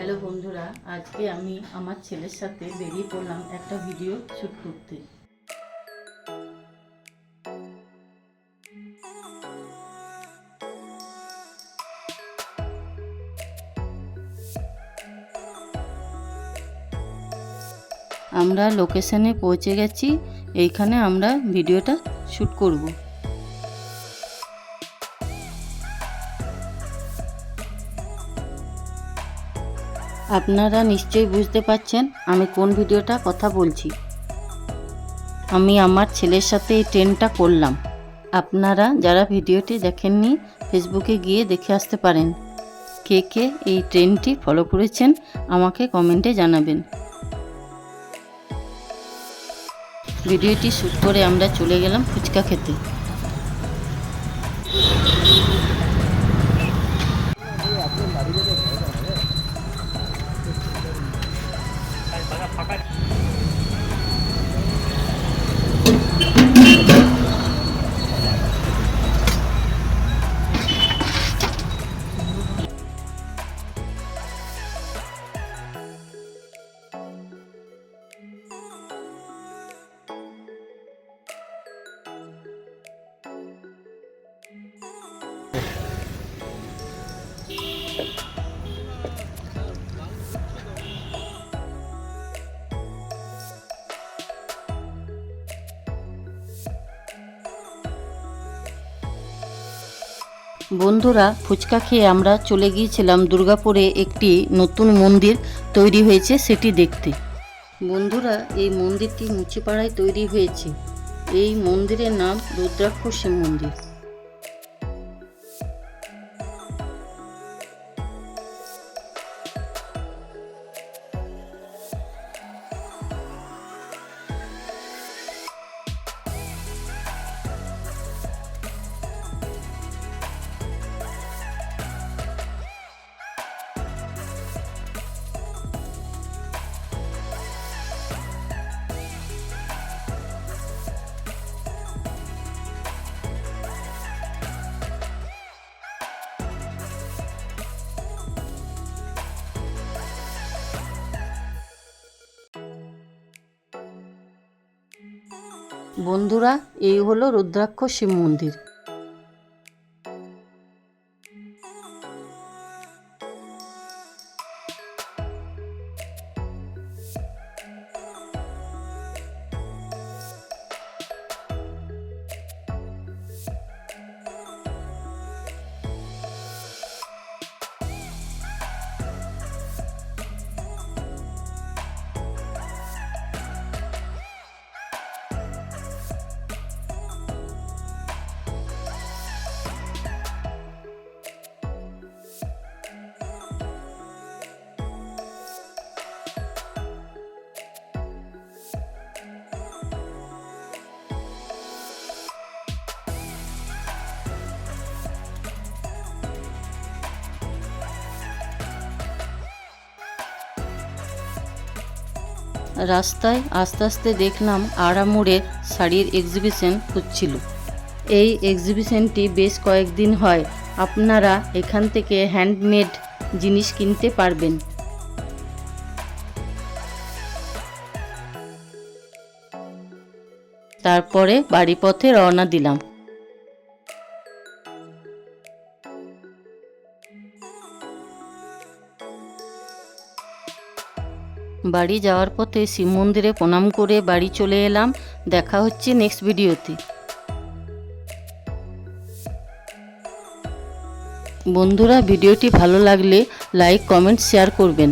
Hello বন্ধুরা, আজকে আমি আমার ছেলের সাথে বেরিয়ে পড়লাম একটা ভিডিও শ্যুট করতে। আমরা লোকেশনে পৌঁছে গেছি, এইখানে আমরা ভিডিওটা শ্যুট করব। আপনারা নিশ্চয়ই বুঝতে পারছেন আমি কোন ভিডিওটা কথা বলছি। আমি আমার ছেলের সাথে এই ট্রেনটা করলাম। আপনারা যারা ভিডিওটি দেখেননি ফেসবুকে গিয়ে দেখে আসতে পারেন। কে কে এই ট্রেনটি ফলো করেছেন আমাকে কমেন্টে জানাবেন। ভিডিওটি শ্যুট করে আমরা চলে গেলাম ফুচকা খেতে। বন্ধুরা, ফুচকা খেয়ে আমরা চলে গিয়েছিলাম দুর্গাপুরে একটি নতুন মন্দির তৈরি হয়েছে সেটি দেখতে। বন্ধুরা, এই মন্দিরটি মুচিপাড়ায় তৈরি হয়েছে। এই মন্দিরের নাম রুদ্রাক্ষ শিব মন্দির। বন্ধুরা, এই হলো রুদ্রাক্ষ শিব মন্দির। রাস্তায় আস্তে আস্তে দেখলাম আড়ামোড়ে শাড়ির এক্সিবিশন হচ্ছিল। এই এক্সিবিশনটি বেশ কয়েকদিন হয়। আপনারা এখান থেকে হ্যান্ডমেড জিনিস কিনতে পারবেন। তারপরে বাড়ি পথে রওনা দিলাম। বাড়ি যাওয়ার পথে শিব মন্দিরে প্রণাম করে বাড়ি চলে এলাম। দেখা হচ্ছে নেক্সট ভিডিওতে। বন্ধুরা, ভিডিওটি ভালো লাগলে লাইক, কমেন্ট, শেয়ার করবেন।